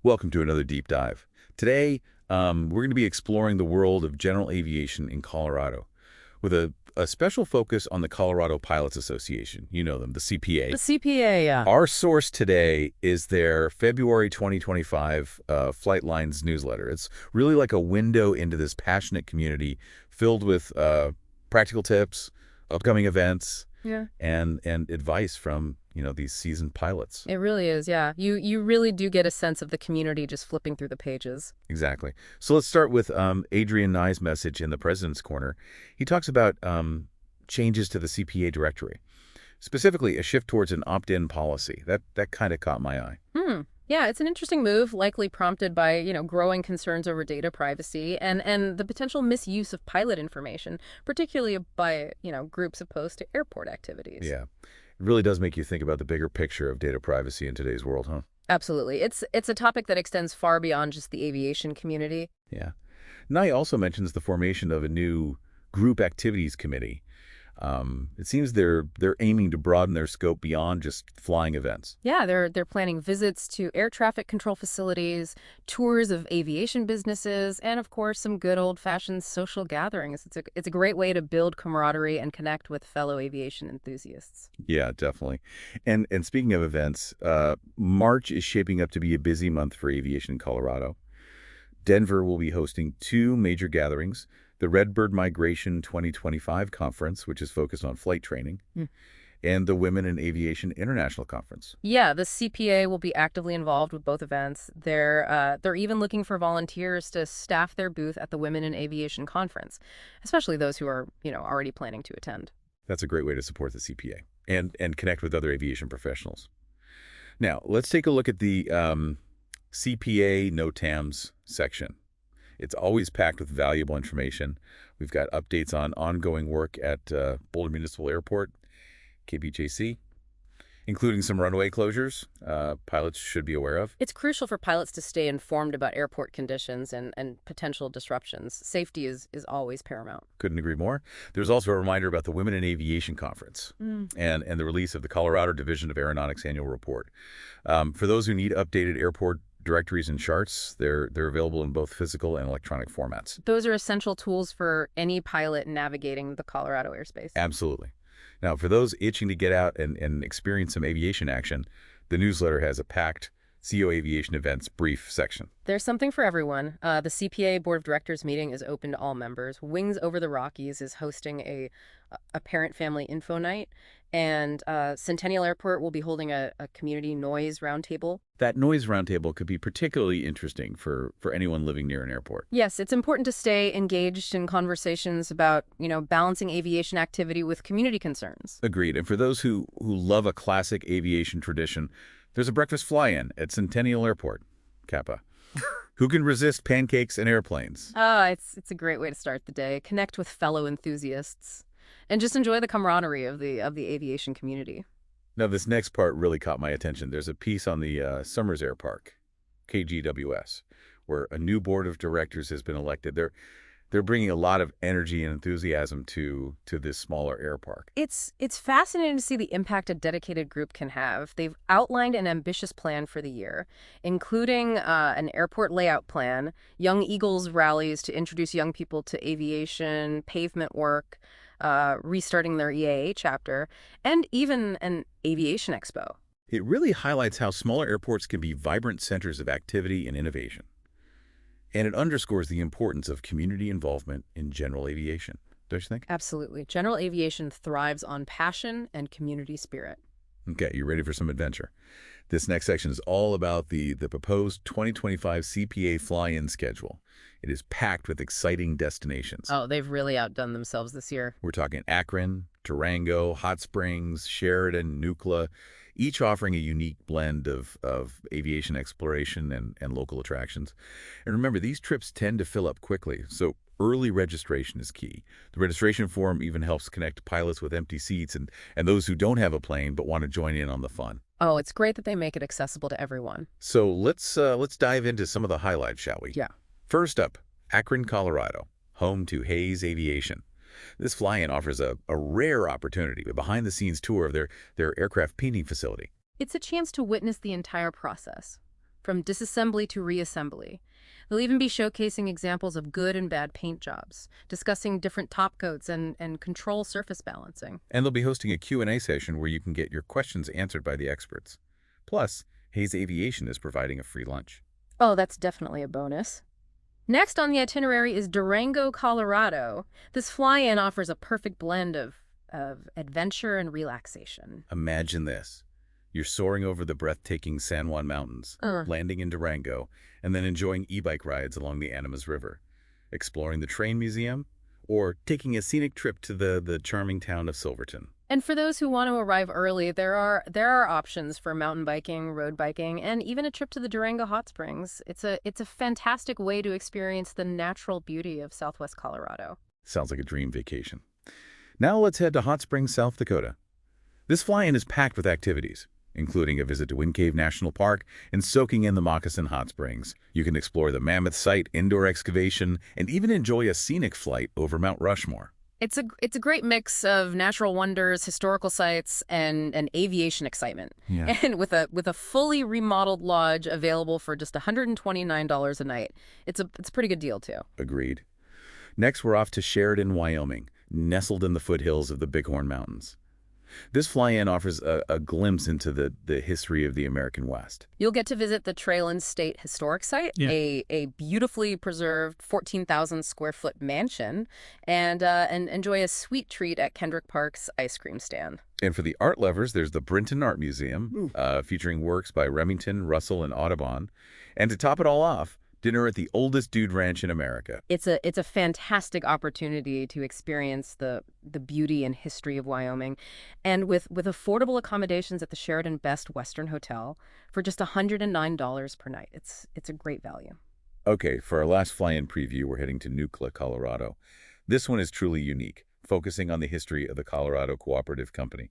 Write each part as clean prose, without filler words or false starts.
Welcome to another deep dive. Today, we're going to be exploring the world of general aviation in Colorado with a special focus on the Colorado Pilots Association. You know them, the The CPA. CPA, yeah. Our source today is their February 2025 Flight Lines newsletter. It's really like a window into this passionate community filled with practical tips, upcoming events, Yeah. and advice from, these seasoned pilots. It really is, yeah. You really do get a sense of the community just flipping through the pages. Exactly. So let's start with Adrian Nye's message in the President's Corner. He talks about changes to the CPA directory, specifically a shift towards an opt-in policy. That kind of caught my eye. Yeah, it's an interesting move, likely prompted by, growing concerns over data privacy and the potential misuse of pilot information, particularly by, groups opposed to airport activities. Yeah. It really does make you think about the bigger picture of data privacy in today's world, huh? Absolutely. It's a topic that extends far beyond just the aviation community. Yeah. Nye also mentions the formation of a new group activities committee. It seems they're aiming to broaden their scope beyond just flying events. Yeah, they're planning visits to air traffic control facilities, tours of aviation businesses, and of course some good old-fashioned social gatherings. It's a great way to build camaraderie and connect with fellow aviation enthusiasts. Yeah, definitely. And speaking of events, March is shaping up to be a busy month for aviation in Colorado. Denver will be hosting two major gatherings, the Redbird Migration 2025 conference, which is focused on flight training, and the Women in Aviation International Conference. Yeah, the CPA will be actively involved with both events. They're even looking for volunteers to staff their booth at the Women in Aviation conference, especially those who are, already planning to attend. That's a great way to support the CPA and connect with other aviation professionals. Now, let's take a look at the CPA NOTAMs section. It's always packed with valuable information. We've got updates on ongoing work at Boulder Municipal Airport, KBJC, including some runway closures pilots should be aware of. It's crucial for pilots to stay informed about airport conditions and potential disruptions. Safety is always paramount. Couldn't agree more. There's also a reminder about the Women in Aviation Conference and the release of the Colorado Division of Aeronautics Annual Report. For those who need updated airport directories and charts, they're available in both physical and electronic formats. Those are essential tools for any pilot navigating the Colorado airspace. Absolutely. Now, for those itching to get out and experience some aviation action, the newsletter has a packed CO Aviation Events brief section. There's something for everyone. The CPA Board of Directors meeting is open to all members. Wings Over the Rockies is hosting a parent-family info night, and Centennial Airport will be holding a community noise roundtable. That noise roundtable could be particularly interesting for anyone living near an airport. Yes, it's important to stay engaged in conversations about, balancing aviation activity with community concerns. Agreed. And for those who love a classic aviation tradition, there's a breakfast fly-in at Centennial Airport, Kappa. Who can resist pancakes and airplanes? It's a great way to start the day. Connect with fellow enthusiasts and just enjoy the camaraderie of the aviation community. Now, this next part really caught my attention. There's a piece on the Summers Air Park, KGWS, where a new board of directors has been elected. They're bringing a lot of energy and enthusiasm to this smaller air park. It's fascinating to see the impact a dedicated group can have. They've outlined an ambitious plan for the year, including an airport layout plan, Young Eagles rallies to introduce young people to aviation, pavement work, restarting their EAA chapter, and even an aviation expo. It really highlights how smaller airports can be vibrant centers of activity and innovation. And it underscores the importance of community involvement in general aviation, don't you think? Absolutely. General aviation thrives on passion and community spirit. Okay, you ready for some adventure? This next section is all about the proposed 2025 CPA fly-in schedule. It is packed with exciting destinations. Oh, they've really outdone themselves this year. We're talking Akron, Durango, Hot Springs, Sheridan, Nucla, each offering a unique blend of aviation exploration and local attractions. And remember, these trips tend to fill up quickly, so early registration is key. The registration form even helps connect pilots with empty seats and those who don't have a plane but want to join in on the fun. Oh, it's great that they make it accessible to everyone. So let's dive into some of the highlights, shall we? Yeah. First up, Akron, Colorado, home to Hayes Aviation. This fly-in offers a rare opportunity, a behind-the-scenes tour of their aircraft painting facility. It's a chance to witness the entire process. from disassembly to reassembly. They'll even be showcasing examples of good and bad paint jobs, discussing different top coats and control surface balancing. And they'll be hosting a Q&A session where you can get your questions answered by the experts. Plus, Hayes Aviation is providing a free lunch. Oh, that's definitely a bonus. Next on the itinerary is Durango, Colorado. This fly-in offers a perfect blend of adventure and relaxation. Imagine this. You're soaring over the breathtaking San Juan Mountains, landing in Durango, and then enjoying e-bike rides along the Animas River, exploring the train museum, or taking a scenic trip to the charming town of Silverton. And for those who want to arrive early, there are options for mountain biking, road biking, and even a trip to the Durango Hot Springs. It's a fantastic way to experience the natural beauty of Southwest Colorado. Sounds like a dream vacation. Now let's head to Hot Springs, South Dakota. This fly-in is packed with activities, including a visit to Wind Cave National Park and soaking in the Moccasin Hot Springs. You can explore the Mammoth Site, indoor excavation, and even enjoy a scenic flight over Mount Rushmore. It's a great mix of natural wonders, historical sites, and aviation excitement. Yeah. And with a fully remodeled lodge available for just $129 a night, it's a pretty good deal too. Agreed. Next, we're off to Sheridan, Wyoming, nestled in the foothills of the Bighorn Mountains. This fly-in offers a glimpse into the history of the American West. You'll get to visit the Trailin State Historic Site, a beautifully preserved 14,000 square foot mansion, and enjoy a sweet treat at Kendrick Park's ice cream stand. And for the art lovers, there's the Brinton Art Museum, featuring works by Remington, Russell, and Audubon. And to top it all off, dinner at the oldest dude ranch in America. It's a fantastic opportunity to experience the beauty and history of Wyoming, and with affordable accommodations at the Sheridan Best Western Hotel for just $109 per night. It's a great value. Okay, for our last fly-in preview, we're heading to Nucla, Colorado. This one is truly unique, focusing on the history of the Colorado Cooperative Company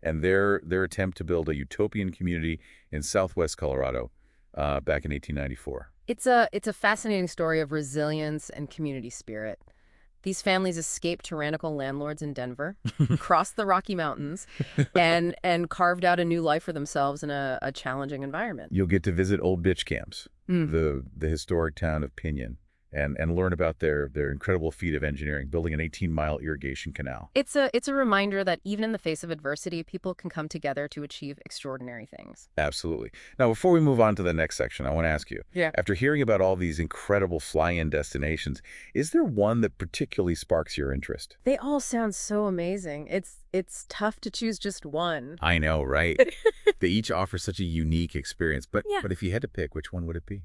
and their attempt to build a utopian community in southwest Colorado back in 1894. It's a fascinating story of resilience and community spirit. These families escaped tyrannical landlords in Denver, crossed the Rocky Mountains, and carved out a new life for themselves in a challenging environment. You'll get to visit old bitch camps, the historic town of Pinyon, and learn about their incredible feat of engineering, building an 18-mile irrigation canal. It's a reminder that even in the face of adversity, people can come together to achieve extraordinary things. Absolutely. Now, before we move on to the next section, I want to ask you, after hearing about all these incredible fly-in destinations, is there one that particularly sparks your interest? They all sound so amazing. It's tough to choose just one. I know, right? They each offer such a unique experience, but if you had to pick, which one would it be?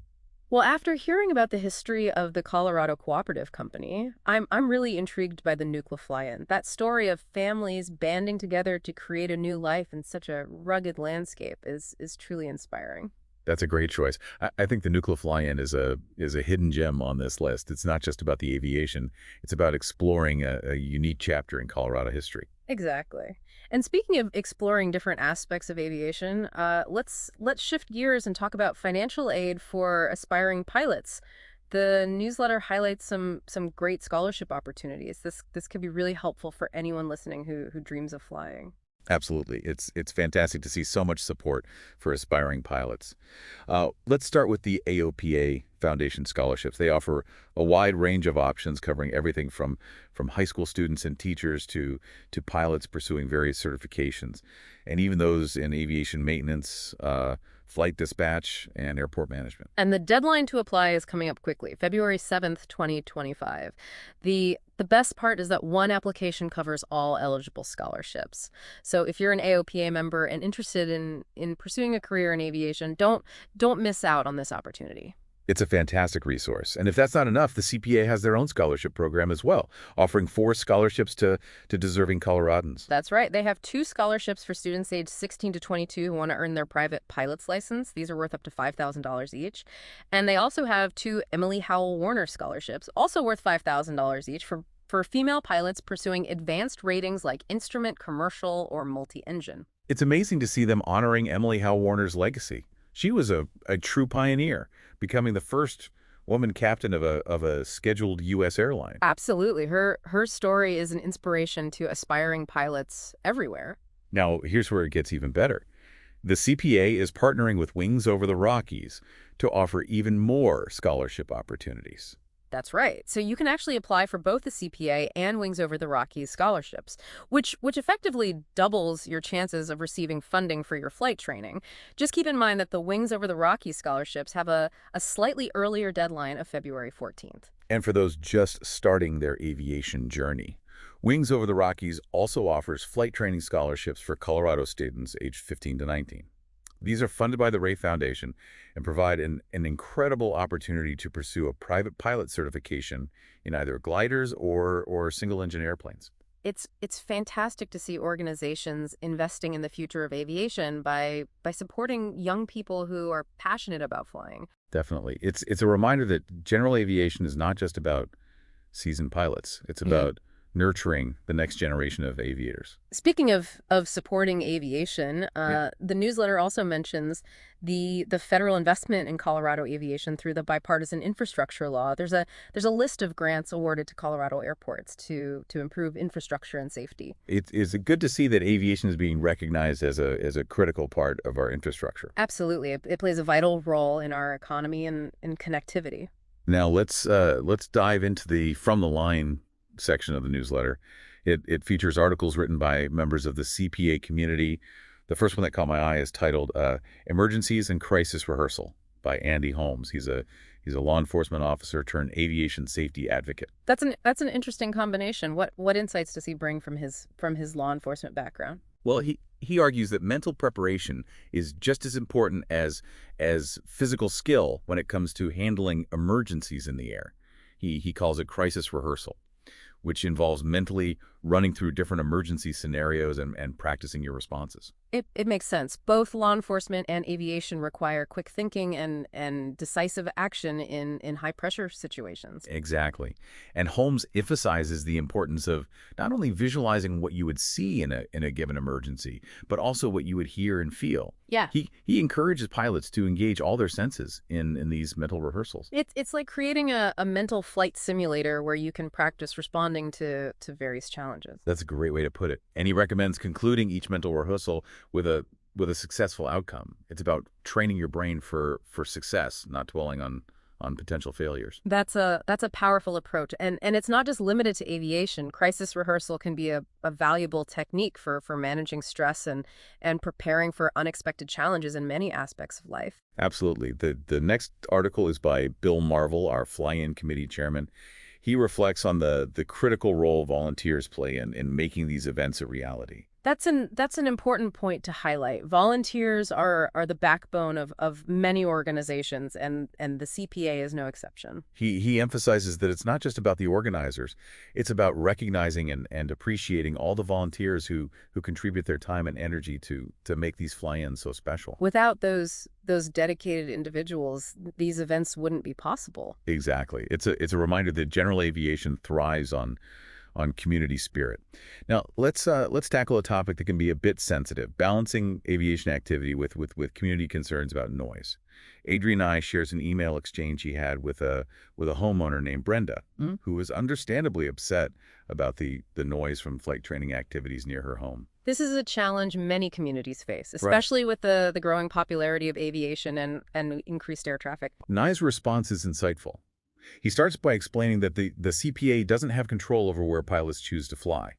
Well, after hearing about the history of the Colorado Cooperative Company, I'm really intrigued by the Nucla fly-in. That story of families banding together to create a new life in such a rugged landscape is truly inspiring. That's a great choice. I think the Nucla fly-in is a hidden gem on this list. It's not just about the aviation. It's about exploring a unique chapter in Colorado history. Exactly. And speaking of exploring different aspects of aviation, let's shift gears and talk about financial aid for aspiring pilots. The newsletter highlights some great scholarship opportunities. This could be really helpful for anyone listening who dreams of flying. Absolutely. It's fantastic to see so much support for aspiring pilots. Let's start with the AOPA Foundation scholarships. They offer a wide range of options covering everything from high school students and teachers to pilots pursuing various certifications, and even those in aviation maintenance, flight dispatch, and airport management. And the deadline to apply is coming up quickly, February 7th, 2025. The best part is that one application covers all eligible scholarships. So if you're an AOPA member and interested in pursuing a career in aviation, don't miss out on this opportunity. It's a fantastic resource. And if that's not enough, the CPA has their own scholarship program as well, offering 4 scholarships to deserving Coloradans. That's right. They have 2 scholarships for students aged 16 to 22 who want to earn their private pilot's license. These are worth up to $5,000 each. And they also have 2 Emily Howell Warner scholarships, also worth $5,000 each for female pilots pursuing advanced ratings like instrument, commercial, or multi-engine. It's amazing to see them honoring Emily Howell Warner's legacy. She was a true pioneer, becoming the first woman captain of a scheduled U.S. airline. Absolutely. Her story is an inspiration to aspiring pilots everywhere. Now, here's where it gets even better. The CPA is partnering with Wings Over the Rockies to offer even more scholarship opportunities. That's right. So you can actually apply for both the CPA and Wings Over the Rockies scholarships, which effectively doubles your chances of receiving funding for your flight training. Just keep in mind that the Wings Over the Rockies scholarships have a slightly earlier deadline of February 14th. And for those just starting their aviation journey, Wings Over the Rockies also offers flight training scholarships for Colorado students aged 15 to 19. These are funded by the Ray Foundation and provide an incredible opportunity to pursue a private pilot certification in either gliders or single-engine airplanes. It's fantastic to see organizations investing in the future of aviation by supporting young people who are passionate about flying. Definitely. It's a reminder that general aviation is not just about seasoned pilots. It's about nurturing the next generation of aviators. Speaking of supporting aviation, Yeah. the newsletter also mentions the federal investment in Colorado aviation through the bipartisan infrastructure law. There's a list of grants awarded to Colorado airports to improve infrastructure and safety. It's good to see that aviation is being recognized as a critical part of our infrastructure. Absolutely, it plays a vital role in our economy and in connectivity. Now let's dive into the From the Line section of the newsletter. It features articles written by members of the CPA community. The first one that caught my eye is titled "Emergencies and Crisis Rehearsal" by Andy Holmes. He's a law enforcement officer turned aviation safety advocate. That's an interesting combination. What insights does he bring from his law enforcement background? Well, he argues that mental preparation is just as important as physical skill when it comes to handling emergencies in the air. He calls it crisis rehearsal, which involves mentally running through different emergency scenarios and practicing your responses. It makes sense. Both law enforcement and aviation require quick thinking and decisive action in high-pressure situations. Exactly. And Holmes emphasizes the importance of not only visualizing what you would see in a given emergency, but also what you would hear and feel. Yeah. He encourages pilots to engage all their senses in these mental rehearsals. It's like creating a mental flight simulator where you can practice responding to various challenges. That's a great way to put it. And he recommends concluding each mental rehearsal with a successful outcome. It's about training your brain for success, not dwelling on potential failures. That's a powerful approach. And it's not just limited to aviation. Crisis rehearsal can be a valuable technique for managing stress and preparing for unexpected challenges in many aspects of life. Absolutely. The next article is by Bill Marvel, our Fly-In Committee chairman. He reflects on the critical role volunteers play in making these events a reality. That's an important point to highlight. Volunteers are the backbone of many organizations, and the CPA is no exception. He emphasizes that it's not just about the organizers. It's about recognizing and appreciating all the volunteers who contribute their time and energy to make these fly-ins so special. Without those dedicated individuals, these events wouldn't be possible. Exactly. It's a reminder that general aviation thrives on community spirit. Now, let's tackle a topic that can be a bit sensitive, balancing aviation activity with community concerns about noise. Adrian and I shares an email exchange he had with a homeowner named Brenda, who was understandably upset about the noise from flight training activities near her home. This is a challenge many communities face, especially with the growing popularity of aviation and increased air traffic. Nye's response is insightful. He starts by explaining that the CPA doesn't have control over where pilots choose to fly.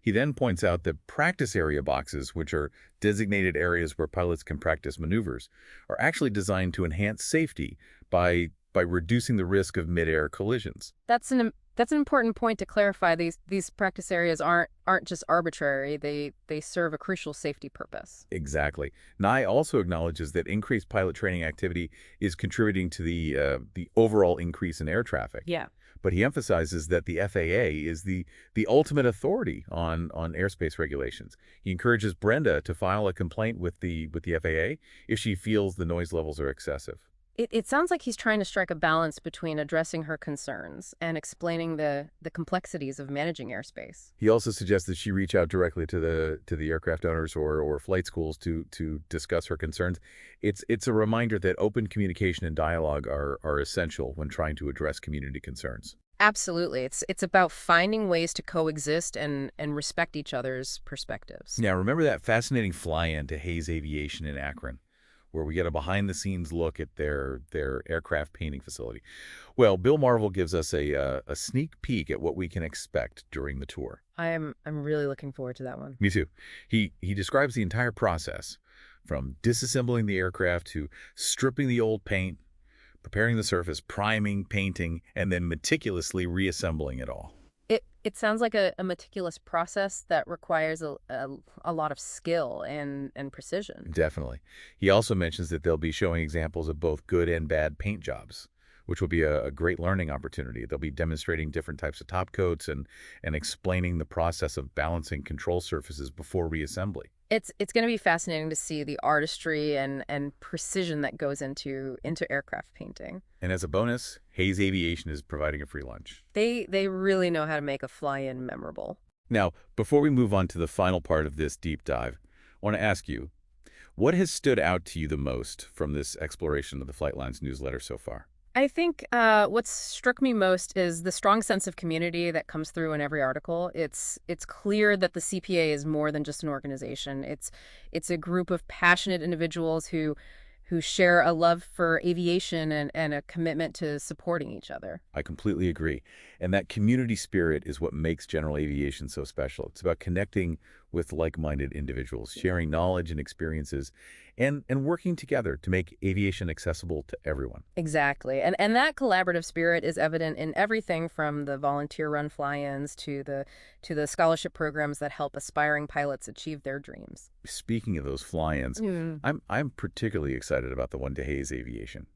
He then points out that practice area boxes, which are designated areas where pilots can practice maneuvers, are actually designed to enhance safety by reducing the risk of mid-air collisions. That's an important point to clarify. These practice areas aren't just arbitrary. They serve a crucial safety purpose. Exactly. Nye also acknowledges that increased pilot training activity is contributing to the overall increase in air traffic. Yeah. But he emphasizes that the FAA is the ultimate authority on airspace regulations. He encourages Brenda to file a complaint with the FAA if she feels the noise levels are excessive. It sounds like he's trying to strike a balance between addressing her concerns and explaining the complexities of managing airspace. He also suggests that she reach out directly to the aircraft owners or flight schools to discuss her concerns. It's a reminder that open communication and dialogue are essential when trying to address community concerns. Absolutely. It's about finding ways to coexist and respect each other's perspectives. Now, remember that fascinating fly-in to Hayes Aviation in Akron? where we get a behind-the-scenes look at their aircraft painting facility. Well, Bill Marvel gives us a sneak peek at what we can expect during the tour. I'm really looking forward to that one. Me too. He describes the entire process, from disassembling the aircraft to stripping the old paint, preparing the surface, priming, painting, and then meticulously reassembling it all. It sounds like a meticulous process that requires a lot of skill and precision. Definitely. He also mentions that they'll be showing examples of both good and bad paint jobs, which will be a great learning opportunity. They'll be demonstrating different types of top coats and explaining the process of balancing control surfaces before reassembly. It's going to be fascinating to see the artistry and precision that goes into aircraft painting. And as a bonus, Hayes Aviation is providing a free lunch. They really know how to make a fly-in memorable. Now, before we move on to the final part of this deep dive, I want to ask you, what has stood out to you the most from this exploration of the Flight Lines newsletter so far? I think what's struck me most is the strong sense of community that comes through in every article. It's clear that the CPA is more than just an organization. It's a group of passionate individuals who share a love for aviation and a commitment to supporting each other. I completely agree. And that community spirit is what makes general aviation so special. It's about connecting with like-minded individuals, sharing knowledge and experiences, and working together to make aviation accessible to everyone. Exactly. And that collaborative spirit is evident in everything from the volunteer-run fly-ins to the scholarship programs that help aspiring pilots achieve their dreams. Speaking of those fly-ins, Mm. I'm particularly excited about the one to Hayes Aviation.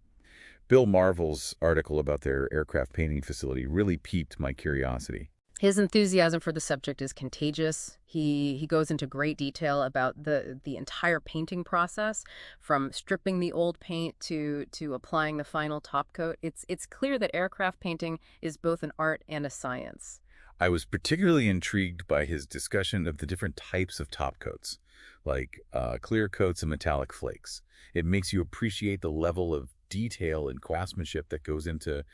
Bill Marvel's article about their aircraft painting facility really piqued my curiosity. His enthusiasm for the subject is contagious. He goes into great detail about the entire painting process, from stripping the old paint to applying the final top coat. It's clear that aircraft painting is both an art and a science. I was particularly intrigued by his discussion of the different types of top coats, like clear coats and metallic flakes. It makes you appreciate the level of detail and craftsmanship that goes into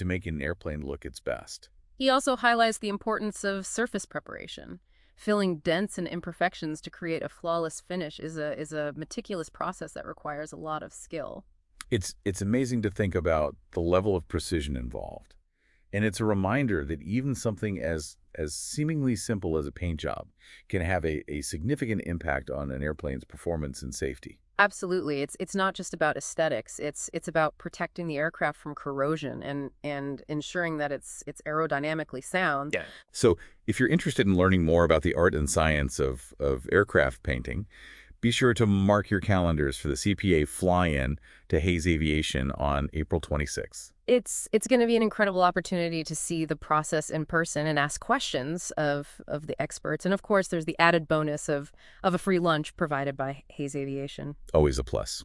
making an airplane look its best. He also highlights the importance of surface preparation. Filling dents and imperfections to create a flawless finish is a meticulous process that requires a lot of skill. It's amazing to think about the level of precision involved. And it's a reminder that even something as seemingly simple as a paint job can have a significant impact on an airplane's performance and safety. Absolutely. It's not just about aesthetics. It's about protecting the aircraft from corrosion and ensuring that it's aerodynamically sound. Yeah. So if you're interested in learning more about the art and science of aircraft painting, be sure to mark your calendars for the CPA Fly-In to Hayes Aviation on April 26th. It's going to be an incredible opportunity to see the process in person and ask questions of the experts. And of course, there's the added bonus of a free lunch provided by Hayes Aviation. Always a plus.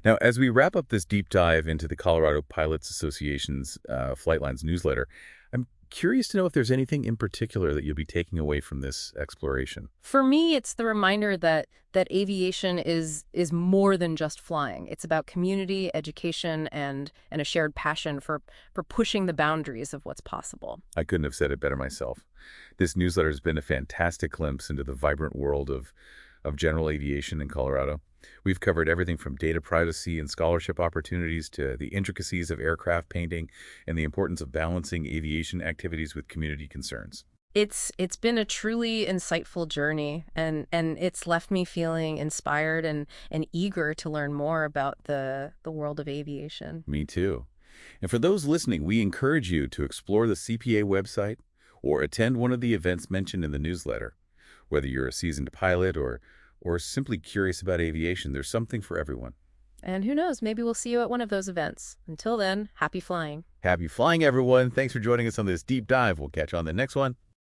Now, as we wrap up this deep dive into the Colorado Pilots Association's Flight Lines newsletter, I'm curious to know if there's anything in particular that you'll be taking away from this exploration. For me, it's the reminder that aviation is more than just flying. It's about community, education, and a shared passion for pushing the boundaries of what's possible. I couldn't have said it better myself. This newsletter has been a fantastic glimpse into the vibrant world of general aviation in Colorado. We've covered everything from data privacy and scholarship opportunities to the intricacies of aircraft painting and the importance of balancing aviation activities with community concerns. It's been a truly insightful journey, and it's left me feeling inspired and eager to learn more about the world of aviation. Me too. And for those listening, we encourage you to explore the CPA website or attend one of the events mentioned in the newsletter. Whether you're a seasoned pilot or simply curious about aviation, there's something for everyone. And who knows, maybe we'll see you at one of those events. Until then, happy flying. Happy flying, everyone. Thanks for joining us on this deep dive. We'll catch you on the next one.